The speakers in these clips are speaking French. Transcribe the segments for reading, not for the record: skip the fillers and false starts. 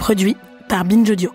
Produit par Binge Audio.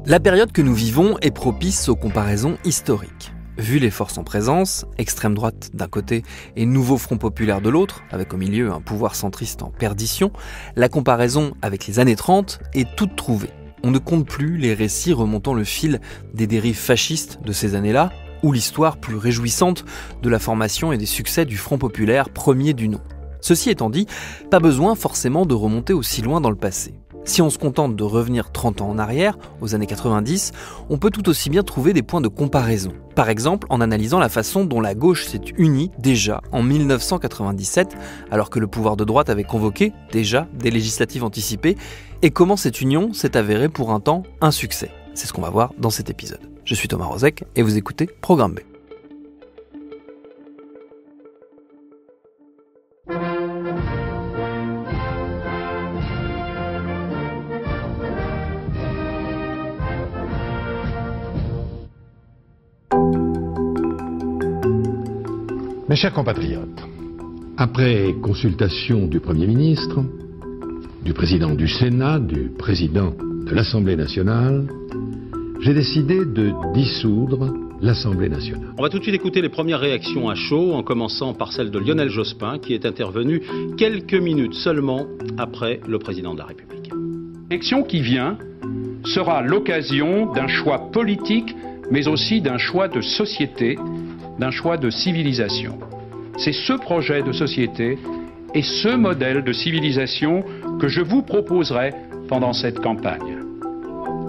La période que nous vivons est propice aux comparaisons historiques. Vu les forces en présence, extrême droite d'un côté et nouveau Front populaire de l'autre, avec au milieu un pouvoir centriste en perdition, la comparaison avec les années 30 est toute trouvée. On ne compte plus les récits remontant le fil des dérives fascistes de ces années-là, ou l'histoire plus réjouissante de la formation et des succès du Front populaire premier du nom. Ceci étant dit, pas besoin forcément de remonter aussi loin dans le passé. Si on se contente de revenir 30 ans en arrière, aux années 90, on peut tout aussi bien trouver des points de comparaison. Par exemple, en analysant la façon dont la gauche s'est unie déjà en 1997, alors que le pouvoir de droite avait convoqué déjà des législatives anticipées, et comment cette union s'est avérée pour un temps un succès. C'est ce qu'on va voir dans cet épisode. Je suis Thomas Rozek et vous écoutez Programme B. Mes chers compatriotes, après consultation du Premier ministre, du président du Sénat, du président de l'Assemblée nationale, j'ai décidé de dissoudre l'Assemblée nationale. On va tout de suite écouter les premières réactions à chaud, en commençant par celle de Lionel Jospin, qui est intervenu quelques minutes seulement après le président de la République. L'élection qui vient sera l'occasion d'un choix politique, mais aussi d'un choix de société, d'un choix de civilisation. C'est ce projet de société et ce modèle de civilisation que je vous proposerai pendant cette campagne.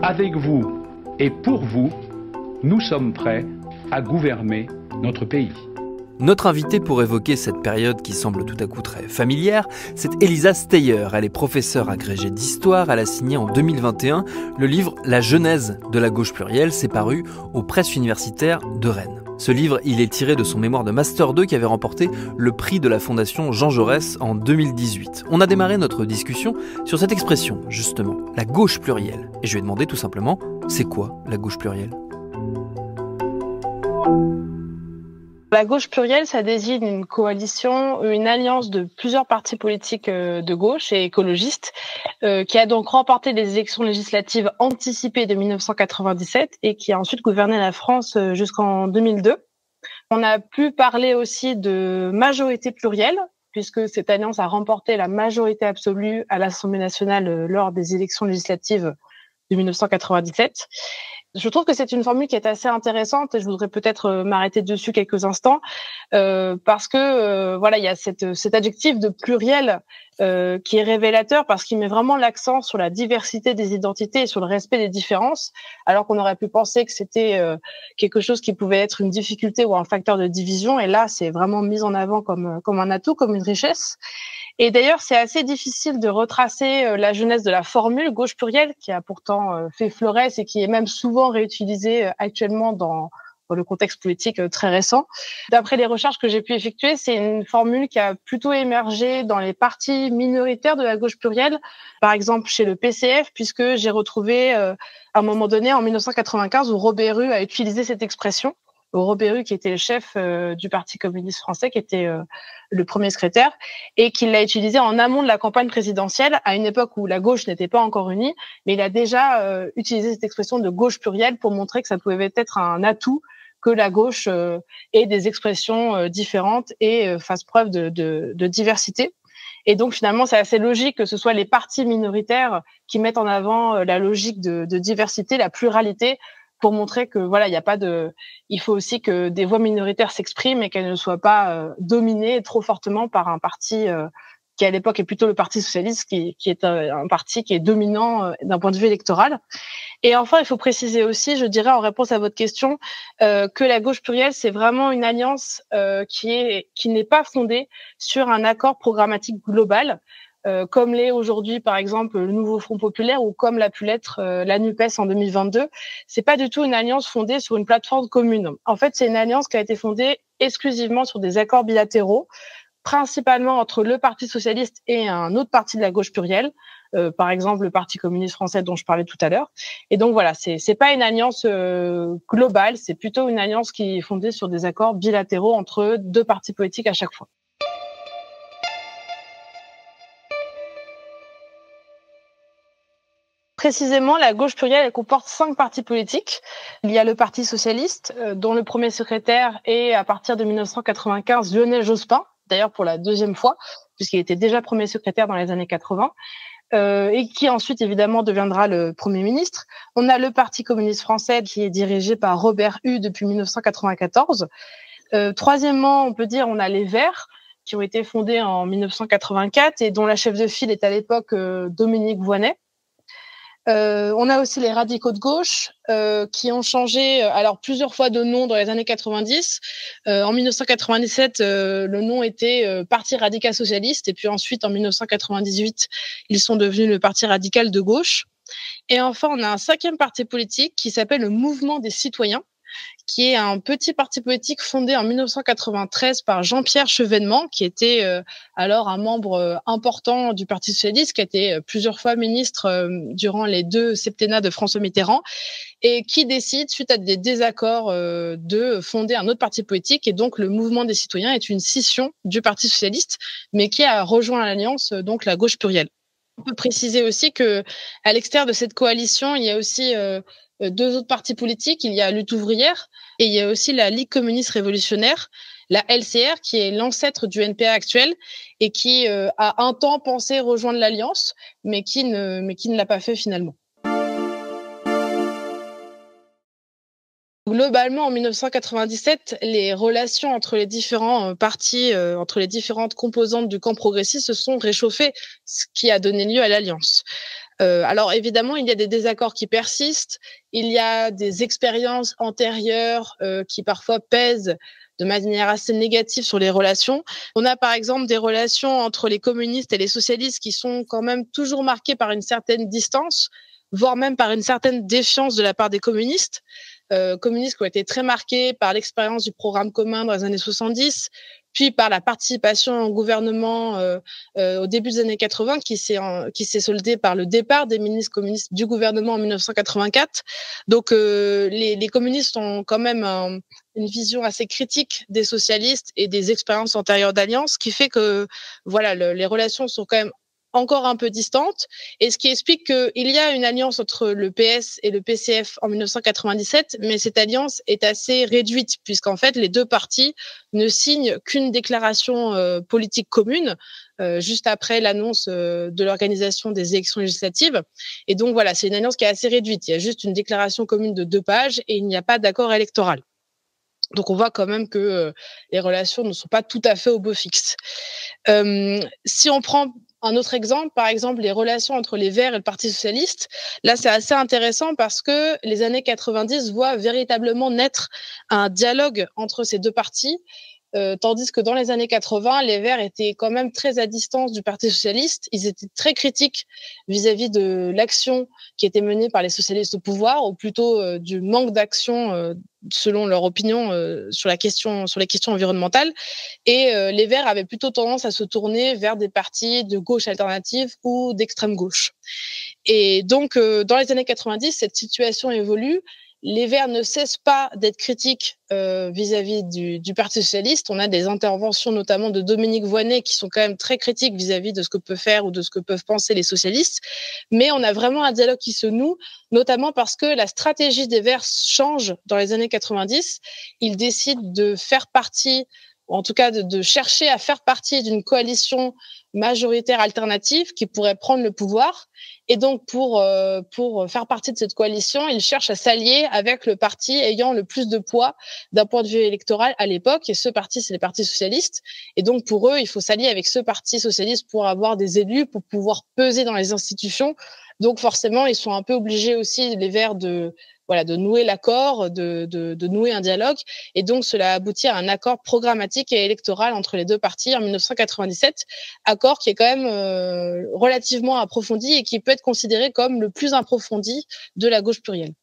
Avec vous et pour vous, nous sommes prêts à gouverner notre pays. Notre invitée pour évoquer cette période qui semble tout à coup très familière, c'est Elisa Steyer. Elle est professeure agrégée d'histoire. Elle a signé en 2021 le livre « La genèse de la gauche plurielle », c'est paru aux presses universitaires de Rennes. Ce livre, il est tiré de son mémoire de Master 2 qui avait remporté le prix de la Fondation Jean Jaurès en 2018. On a démarré notre discussion sur cette expression, justement, la gauche plurielle. Et je lui ai demandé tout simplement, c'est quoi la gauche plurielle ? La gauche plurielle, ça désigne une coalition, une alliance de plusieurs partis politiques de gauche et écologistes, qui a donc remporté les élections législatives anticipées de 1997 et qui a ensuite gouverné la France jusqu'en 2002. On a pu parler aussi de majorité plurielle, puisque cette alliance a remporté la majorité absolue à l'Assemblée nationale lors des élections législatives de 1997. Je trouve que c'est une formule qui est assez intéressante et je voudrais peut-être m'arrêter dessus quelques instants parce que voilà, il y a cet adjectif de pluriel qui est révélateur parce qu'il met vraiment l'accent sur la diversité des identités et sur le respect des différences, alors qu'on aurait pu penser que c'était quelque chose qui pouvait être une difficulté ou un facteur de division, et là c'est vraiment mis en avant comme un atout, comme une richesse. Et d'ailleurs, c'est assez difficile de retracer la genèse de la formule gauche plurielle, qui a pourtant fait florès et qui est même souvent réutilisée actuellement dans le contexte politique très récent. D'après les recherches que j'ai pu effectuer, c'est une formule qui a plutôt émergé dans les partis minoritaires de la gauche plurielle, par exemple chez le PCF, puisque j'ai retrouvé à un moment donné, en 1995, où Robert Rue a utilisé cette expression. Robert Rue, qui était le chef du Parti communiste français, qui était le premier secrétaire, et qui l'a utilisé en amont de la campagne présidentielle, à une époque où la gauche n'était pas encore unie, mais il a déjà utilisé cette expression de gauche plurielle pour montrer que ça pouvait être un atout que la gauche ait des expressions différentes et fasse preuve de diversité. Et donc finalement, c'est assez logique que ce soit les partis minoritaires qui mettent en avant la logique de diversité, la pluralité, pour montrer que voilà, il faut aussi que des voix minoritaires s'expriment et qu'elles ne soient pas dominées trop fortement par un parti qui à l'époque est plutôt le Parti socialiste, qui est un parti qui est dominant d'un point de vue électoral. Et enfin, il faut préciser aussi, je dirais en réponse à votre question, que la gauche plurielle, c'est vraiment une alliance qui n'est pas fondée sur un accord programmatique global, comme l'est aujourd'hui, par exemple, le nouveau Front populaire, ou comme l'a pu l'être la NUPES en 2022. C'est pas du tout une alliance fondée sur une plateforme commune. En fait, c'est une alliance qui a été fondée exclusivement sur des accords bilatéraux, principalement entre le Parti socialiste et un autre parti de la gauche plurielle, par exemple le Parti communiste français dont je parlais tout à l'heure. Et donc voilà, c'est pas une alliance globale, c'est plutôt une alliance qui est fondée sur des accords bilatéraux entre deux partis politiques à chaque fois. Précisément, la gauche plurielle, elle comporte 5 partis politiques. Il y a le Parti socialiste, dont le premier secrétaire est, à partir de 1995, Lionel Jospin, d'ailleurs pour la 2e fois, puisqu'il était déjà premier secrétaire dans les années 80, et qui ensuite, évidemment, deviendra le Premier ministre. On a le Parti communiste français, qui est dirigé par Robert Hue depuis 1994. Troisièmement, on peut dire, on a les Verts, qui ont été fondés en 1984 et dont la chef de file est à l'époque Dominique Voynet. On a aussi les radicaux de gauche qui ont changé alors plusieurs fois de nom dans les années 90. En 1997, le nom était Parti radical socialiste et puis ensuite en 1998, ils sont devenus le Parti radical de gauche. Et enfin, on a un 5e parti politique qui s'appelle le Mouvement des citoyens, qui est un petit parti politique fondé en 1993 par Jean-Pierre Chevènement, qui était alors un membre important du Parti socialiste, qui a été plusieurs fois ministre durant les 2 septennats de François Mitterrand, et qui décide, suite à des désaccords, de fonder un autre parti politique. Et donc, le Mouvement des citoyens est une scission du Parti socialiste, mais qui a rejoint l'alliance, donc la gauche plurielle. On peut préciser aussi que, à l'extérieur de cette coalition, il y a aussi 2 autres partis politiques. Il y a Lutte ouvrière et il y a aussi la Ligue communiste révolutionnaire, la LCR, qui est l'ancêtre du NPA actuel et qui a un temps pensé rejoindre l'Alliance, mais qui ne l'a pas fait finalement. Globalement, en 1997, les relations entre les différents partis, entre les différentes composantes du camp progressiste se sont réchauffées, ce qui a donné lieu à l'Alliance. Alors évidemment, il y a des désaccords qui persistent, il y a des expériences antérieures qui parfois pèsent de manière assez négative sur les relations. On a par exemple des relations entre les communistes et les socialistes qui sont quand même toujours marquées par une certaine distance, voire même par une certaine défiance de la part des communistes. Communistes qui ont été très marqués par l'expérience du programme commun dans les années 70, puis par la participation au gouvernement au début des années 80, qui s'est soldée par le départ des ministres communistes du gouvernement en 1984. Donc les communistes ont quand même une vision assez critique des socialistes et des expériences antérieures d'alliance, qui fait que voilà, les relations sont quand même encore un peu distante, et ce qui explique qu'il y a une alliance entre le PS et le PCF en 1997, mais cette alliance est assez réduite, puisqu'en fait, les 2 partis ne signent qu'une déclaration politique commune, juste après l'annonce de l'organisation des élections législatives. Et donc voilà, c'est une alliance qui est assez réduite. Il y a juste une déclaration commune de 2 pages et il n'y a pas d'accord électoral. Donc on voit quand même que les relations ne sont pas tout à fait au beau fixe. Si on prend un autre exemple, par exemple, les relations entre les Verts et le Parti socialiste. Là, c'est assez intéressant parce que les années 90 voient véritablement naître un dialogue entre ces 2 partis, tandis que dans les années 80, les Verts étaient quand même très à distance du Parti socialiste. Ils étaient très critiques vis-à-vis de l'action qui était menée par les socialistes au pouvoir, ou plutôt du manque d'action selon leur opinion sur les questions environnementales. Et les Verts avaient plutôt tendance à se tourner vers des partis de gauche alternative ou d'extrême gauche. Et donc, dans les années 90, cette situation évolue. Les Verts ne cessent pas d'être critiques vis-à-vis du Parti socialiste. On a des interventions notamment de Dominique Voynet qui sont quand même très critiques vis-à-vis de ce que peut faire ou de ce que peuvent penser les socialistes. Mais on a vraiment un dialogue qui se noue, notamment parce que la stratégie des Verts change dans les années 90. Ils décident de faire partie, ou en tout cas de chercher à faire partie d'une coalition majoritaire alternative qui pourrait prendre le pouvoir. Et donc, pour faire partie de cette coalition, ils cherchent à s'allier avec le parti ayant le plus de poids d'un point de vue électoral à l'époque. Et ce parti, c'est les partis socialistes. Et donc, pour eux, il faut s'allier avec ce parti socialiste pour avoir des élus, pour pouvoir peser dans les institutions. Donc, forcément, ils sont un peu obligés aussi, les Verts, de nouer l'accord, de nouer un dialogue. Et donc, cela aboutit à un accord programmatique et électoral entre les 2 partis en 1997. Accord qui est quand même relativement approfondi et qui peut être considéré comme le plus approfondi de la gauche plurielle.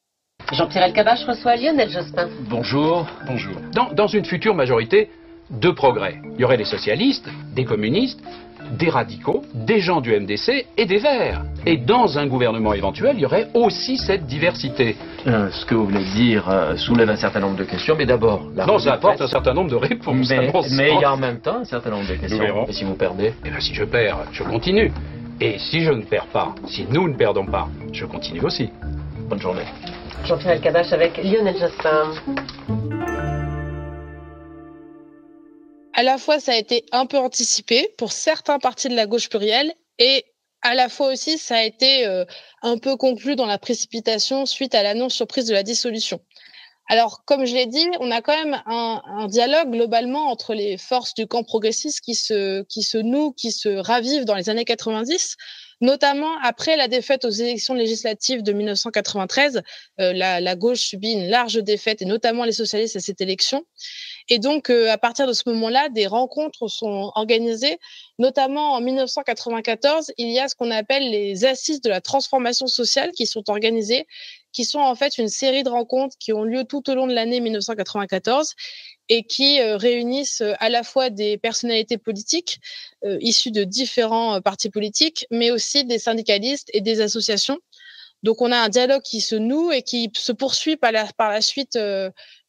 Jean-Pierre Elkabbach reçoit Lionel Jospin. Bonjour. Bonjour. Dans une future majorité de progrès, il y aurait des socialistes, des communistes, des radicaux, des gens du MDC et des Verts. Et dans un gouvernement éventuel, il y aurait aussi cette diversité. Ce que vous venez de dire soulève un certain nombre de questions, mais d'abord... ça apporte un certain nombre de réponses. Mais il y a en même temps un certain nombre de questions. Et si vous perdez? Eh bien, si je perds, je continue. Et si je ne perds pas, si nous ne perdons pas, je continue aussi. Bonne journée. Jean-Pierre Elkabbach avec Lionel Jospin. À la fois, ça a été un peu anticipé pour certains partis de la gauche plurielle et à la fois aussi, ça a été un peu conclu dans la précipitation suite à l'annonce surprise de la dissolution. Alors, comme je l'ai dit, on a quand même un dialogue globalement entre les forces du camp progressiste qui se nouent, qui se ravivent dans les années 90, notamment après la défaite aux élections législatives de 1993. La gauche subit une large défaite, et notamment les socialistes à cette élection. Et donc, à partir de ce moment-là, des rencontres sont organisées, notamment en 1994. Il y a ce qu'on appelle les assises de la transformation sociale qui sont organisées, qui sont en fait une série de rencontres qui ont lieu tout au long de l'année 1994 et qui réunissent à la fois des personnalités politiques issues de différents partis politiques, mais aussi des syndicalistes et des associations. Donc, on a un dialogue qui se noue et qui se poursuit par la suite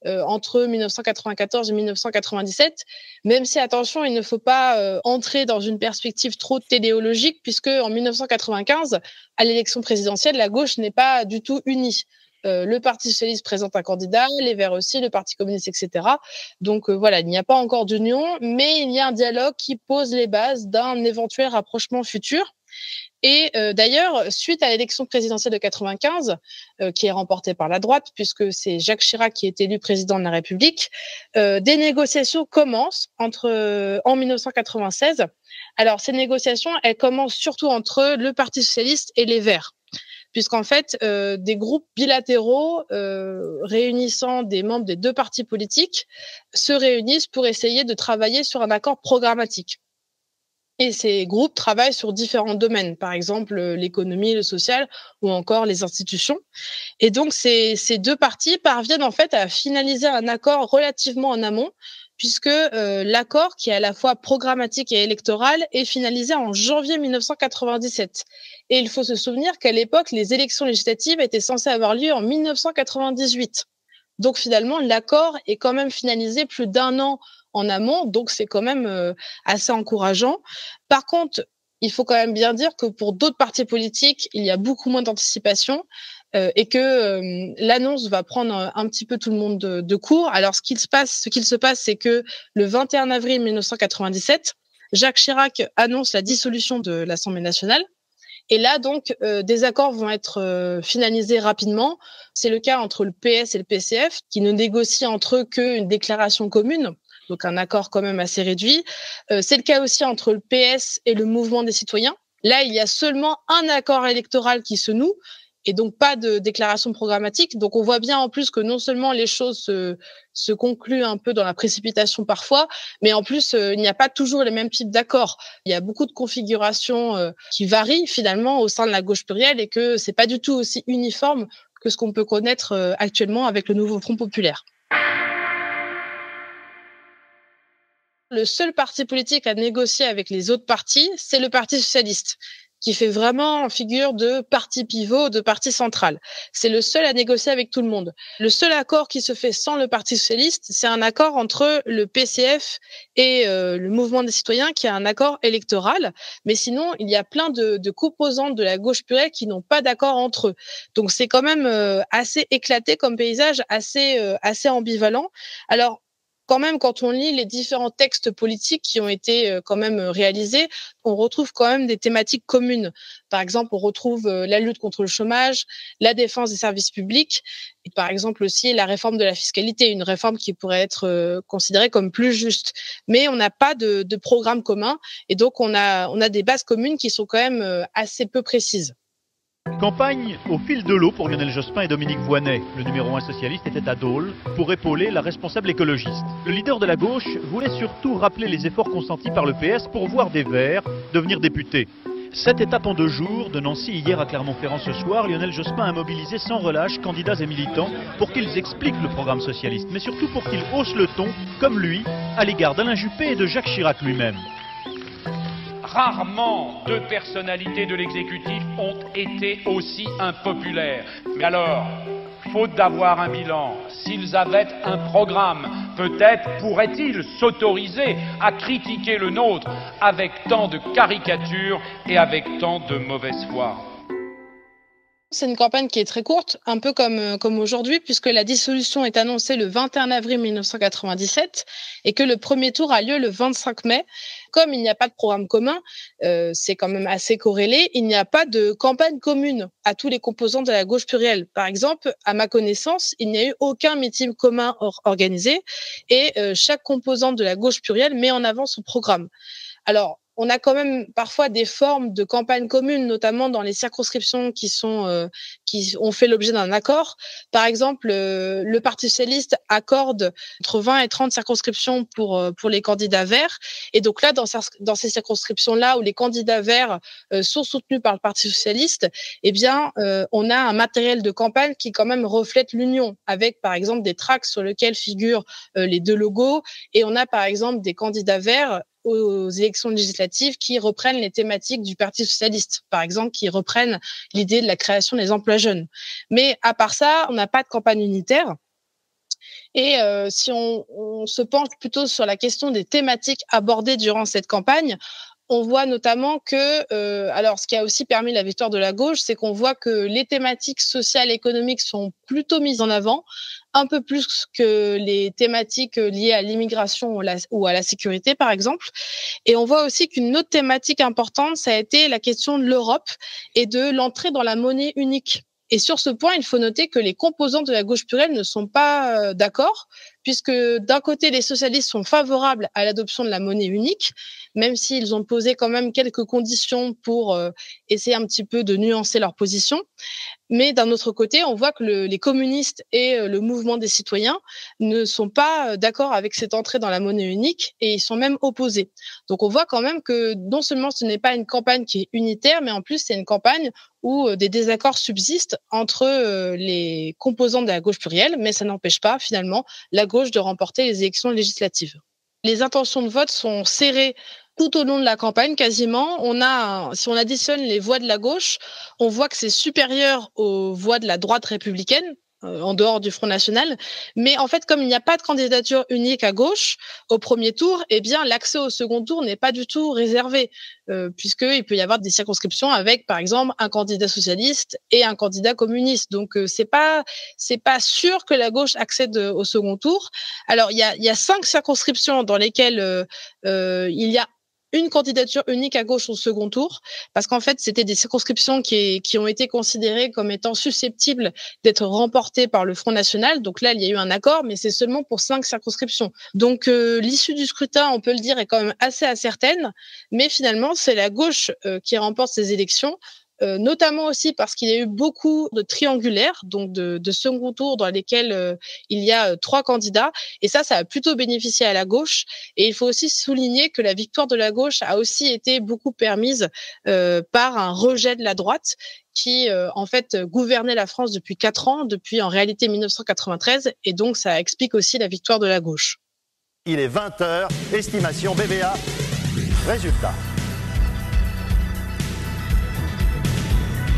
entre 1994 et 1997, même si, attention, il ne faut pas entrer dans une perspective trop téléologique, puisque en 1995, à l'élection présidentielle, la gauche n'est pas du tout unie. Le Parti socialiste présente un candidat, les Verts aussi, le Parti communiste, etc. Donc voilà, il n'y a pas encore d'union, mais il y a un dialogue qui pose les bases d'un éventuel rapprochement futur. Et d'ailleurs, suite à l'élection présidentielle de 95, qui est remportée par la droite, puisque c'est Jacques Chirac qui est élu président de la République, des négociations commencent en 1996. Alors, ces négociations, elles commencent surtout entre le Parti socialiste et les Verts, puisqu'en fait, des groupes bilatéraux réunissant des membres des deux partis politiques se réunissent pour essayer de travailler sur un accord programmatique. Et ces groupes travaillent sur différents domaines, par exemple l'économie, le social ou encore les institutions. Et donc, ces deux partis parviennent en fait à finaliser un accord relativement en amont, puisque l'accord, qui est à la fois programmatique et électoral, est finalisé en janvier 1997. Et il faut se souvenir qu'à l'époque, les élections législatives étaient censées avoir lieu en 1998. Donc finalement, l'accord est quand même finalisé plus d'1 an en amont, donc c'est quand même assez encourageant. Par contre, il faut quand même bien dire que pour d'autres partis politiques, il y a beaucoup moins d'anticipation et que l'annonce va prendre un petit peu tout le monde de court. Alors ce qu'il se passe, c'est que le 21 avril 1997, Jacques Chirac annonce la dissolution de l'Assemblée nationale. Et là, donc, des accords vont être finalisés rapidement. C'est le cas entre le PS et le PCF, qui ne négocient entre eux qu'une déclaration commune, donc un accord quand même assez réduit. C'est le cas aussi entre le PS et le Mouvement des citoyens. Là, il y a seulement un accord électoral qui se noue, et donc pas de déclaration programmatique. Donc on voit bien en plus que non seulement les choses se concluent un peu dans la précipitation parfois, mais en plus il n'y a pas toujours les mêmes types d'accords. Il y a beaucoup de configurations qui varient finalement au sein de la gauche plurielle et que c'est pas du tout aussi uniforme que ce qu'on peut connaître actuellement avec le nouveau Front populaire. Le seul parti politique à négocier avec les autres partis, c'est le Parti socialiste, qui fait vraiment figure de parti pivot, de parti central. C'est le seul à négocier avec tout le monde. Le seul accord qui se fait sans le Parti socialiste, c'est un accord entre le PCF et le Mouvement des citoyens, qui est un accord électoral. Mais sinon, il y a plein de composantes de la gauche plurielle qui n'ont pas d'accord entre eux. Donc c'est quand même assez éclaté comme paysage, assez ambivalent. Alors, quand même, quand on lit les différents textes politiques qui ont été quand même réalisés, on retrouve quand même des thématiques communes. Par exemple, on retrouve la lutte contre le chômage, la défense des services publics, et par exemple aussi la réforme de la fiscalité, une réforme qui pourrait être considérée comme plus juste. Mais on n'a pas de programme commun, et donc on a des bases communes qui sont quand même assez peu précises. Campagne au fil de l'eau pour Lionel Jospin et Dominique Voynet. Le numéro 1 socialiste était à Dole pour épauler la responsable écologiste. Le leader de la gauche voulait surtout rappeler les efforts consentis par le PS pour voir des Verts devenir députés. 7 étapes en 2 jours, de Nancy hier à Clermont-Ferrand ce soir, Lionel Jospin a mobilisé sans relâche candidats et militants pour qu'ils expliquent le programme socialiste, mais surtout pour qu'ils haussent le ton, comme lui, à l'égard d'Alain Juppé et de Jacques Chirac lui-même. Rarement deux personnalités de l'exécutif ont été aussi impopulaires. Mais alors, faute d'avoir un bilan, s'ils avaient un programme, peut-être pourrait-il s'autoriser à critiquer le nôtre avec tant de caricatures et avec tant de mauvaise foi. C'est une campagne qui est très courte, un peu comme aujourd'hui, puisque la dissolution est annoncée le 21 avril 1997 et que le premier tour a lieu le 25 mai. Comme il n'y a pas de programme commun, c'est quand même assez corrélé, il n'y a pas de campagne commune à tous les composants de la gauche plurielle. Par exemple, à ma connaissance, il n'y a eu aucun meeting commun organisé et chaque composante de la gauche plurielle met en avant son programme. Alors, on a quand même parfois des formes de campagne commune, notamment dans les circonscriptions qui ont fait l'objet d'un accord. Par exemple, le Parti socialiste accorde entre 20 et 30 circonscriptions pour les candidats verts. Et donc là, dans ces circonscriptions-là où les candidats verts sont soutenus par le Parti socialiste, eh bien, on a un matériel de campagne qui quand même reflète l'union, avec par exemple des tracts sur lesquels figurent les deux logos. Et on a par exemple des candidats verts aux élections législatives qui reprennent les thématiques du Parti socialiste, par exemple, qui reprennent l'idée de la création des emplois jeunes. Mais à part ça, on n'a pas de campagne unitaire. Et si on se penche plutôt sur la question des thématiques abordées durant cette campagne, on voit notamment que, alors ce qui a aussi permis la victoire de la gauche, c'est qu'on voit que les thématiques sociales et économiques sont plutôt mises en avant, un peu plus que les thématiques liées à l'immigration ou à la sécurité, par exemple. Et on voit aussi qu'une autre thématique importante, ça a été la question de l'Europe et de l'entrée dans la monnaie unique. Et sur ce point, il faut noter que les composants de la gauche plurielle ne sont pas d'accord, puisque d'un côté, les socialistes sont favorables à l'adoption de la monnaie unique, même s'ils ont posé quand même quelques conditions pour essayer un petit peu de nuancer leur position. Mais d'un autre côté, on voit que les communistes et le mouvement des citoyens ne sont pas d'accord avec cette entrée dans la monnaie unique et ils sont même opposés. Donc on voit quand même que non seulement ce n'est pas une campagne qui est unitaire, mais en plus c'est une campagne où des désaccords subsistent entre les composants de la gauche plurielle, mais ça n'empêche pas finalement la gauche de remporter les élections législatives. Les intentions de vote sont serrées tout au long de la campagne, quasiment. Si on additionne les voix de la gauche, on voit que c'est supérieur aux voix de la droite républicaine, en dehors du Front National. Mais en fait, comme il n'y a pas de candidature unique à gauche au premier tour, eh bien, l'accès au second tour n'est pas du tout réservé, puisqu'il peut y avoir des circonscriptions avec, par exemple, un candidat socialiste et un candidat communiste. Donc, c'est pas sûr que la gauche accède au second tour. Alors, il y a 5 circonscriptions dans lesquelles il y a une candidature unique à gauche au second tour, parce qu'en fait, c'était des circonscriptions qui ont été considérées comme étant susceptibles d'être remportées par le Front National. Donc là, il y a eu un accord, mais c'est seulement pour 5 circonscriptions. Donc l'issue du scrutin, on peut le dire, est quand même assez incertaine, mais finalement, c'est la gauche qui remporte ces élections. Notamment aussi parce qu'il y a eu beaucoup de triangulaires, donc de second tour dans lesquels il y a 3 candidats. Et ça a plutôt bénéficié à la gauche. Et il faut aussi souligner que la victoire de la gauche a aussi été beaucoup permise par un rejet de la droite qui, en fait, gouvernait la France depuis 4 ans, depuis en réalité 1993. Et donc, ça explique aussi la victoire de la gauche. Il est 20h, estimation BVA, résultat.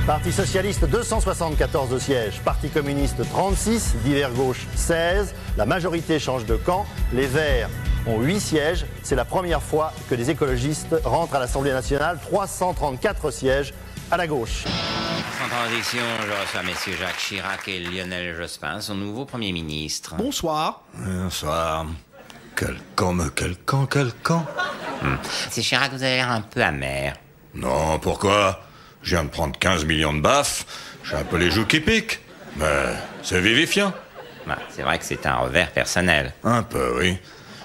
Parti socialiste 274 sièges, Parti communiste 36, divers gauche 16. La majorité change de camp. Les Verts ont 8 sièges. C'est la première fois que des écologistes rentrent à l'Assemblée nationale. 334 sièges à la gauche. Sans transition, je reçois messieurs Jacques Chirac et Lionel Jospin, son nouveau Premier ministre. Bonsoir. Bonsoir. Quel camp. C'est Chirac, vous avez l'air un peu amer. Non, pourquoi ? Je viens de prendre 15 millions de baffes, j'ai un peu les joues qui piquent, mais c'est vivifiant. C'est vrai que c'est un revers personnel. Un peu, oui.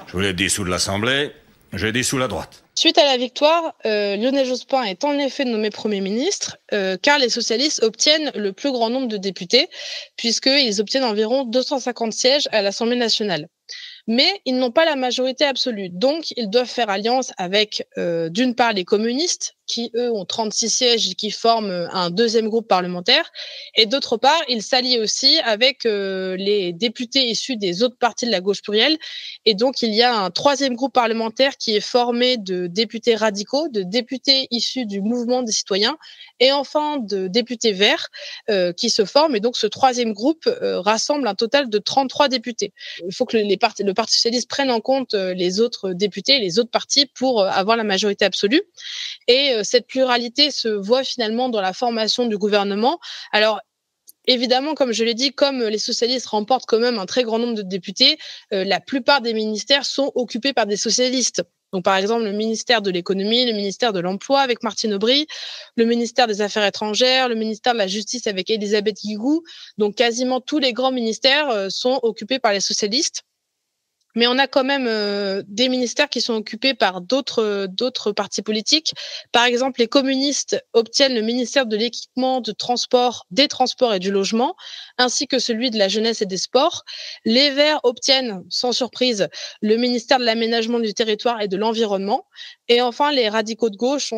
Je voulais dissoudre l'Assemblée, j'ai dissous la droite. Suite à la victoire, Lionel Jospin est en effet nommé Premier ministre, car les socialistes obtiennent le plus grand nombre de députés, puisqu'ils obtiennent environ 250 sièges à l'Assemblée nationale. Mais ils n'ont pas la majorité absolue. Donc, ils doivent faire alliance avec, d'une part, les communistes, qui, eux, ont 36 sièges et qui forment un deuxième groupe parlementaire. Et d'autre part, il s'allie aussi avec les députés issus des autres partis de la gauche plurielle. Et donc, il y a un troisième groupe parlementaire qui est formé de députés radicaux, de députés issus du mouvement des citoyens et enfin de députés verts qui se forment. Et donc, ce troisième groupe rassemble un total de 33 députés. Il faut que le Parti socialiste prenne en compte les autres députés, les autres partis pour avoir la majorité absolue. Et cette pluralité se voit finalement dans la formation du gouvernement. Alors, évidemment, comme je l'ai dit, comme les socialistes remportent quand même un très grand nombre de députés, la plupart des ministères sont occupés par des socialistes. Donc, par exemple, le ministère de l'économie, le ministère de l'emploi avec Martine Aubry, le ministère des Affaires étrangères, le ministère de la Justice avec Elisabeth Guigou. Donc, quasiment tous les grands ministères sont occupés par les socialistes. Mais on a quand même des ministères qui sont occupés par d'autres partis politiques. Par exemple, les communistes obtiennent le ministère de l'équipement, des transports et du logement, ainsi que celui de la jeunesse et des sports. Les Verts obtiennent, sans surprise, le ministère de l'aménagement du territoire et de l'environnement. Et enfin, les radicaux de gauche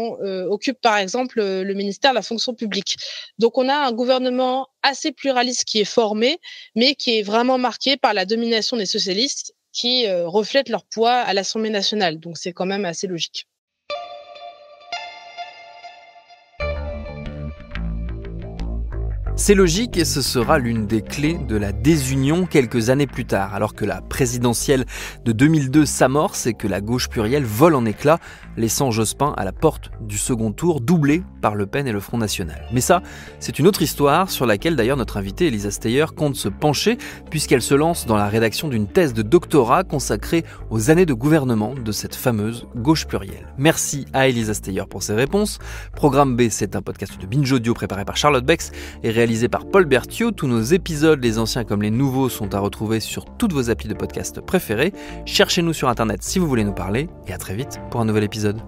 occupent par exemple le ministère de la fonction publique. Donc on a un gouvernement assez pluraliste qui est formé, mais qui est vraiment marqué par la domination des socialistes, qui reflètent leur poids à l'Assemblée nationale. Donc c'est quand même assez logique. C'est logique et ce sera l'une des clés de la désunion quelques années plus tard, alors que la présidentielle de 2002 s'amorce et que la gauche plurielle vole en éclats, laissant Jospin à la porte du second tour, doublé par Le Pen et le Front National. Mais ça, c'est une autre histoire sur laquelle d'ailleurs notre invitée Elisa Steyer compte se pencher, puisqu'elle se lance dans la rédaction d'une thèse de doctorat consacrée aux années de gouvernement de cette fameuse gauche plurielle. Merci à Elisa Steyer pour ses réponses. Programme B, c'est un podcast de Binge Audio préparé par Charlotte Bex et réalisé par Paul Berthiaud. Tous nos épisodes, les anciens comme les nouveaux, sont à retrouver sur toutes vos applis de podcast préférées. Cherchez-nous sur Internet si vous voulez nous parler et à très vite pour un nouvel épisode.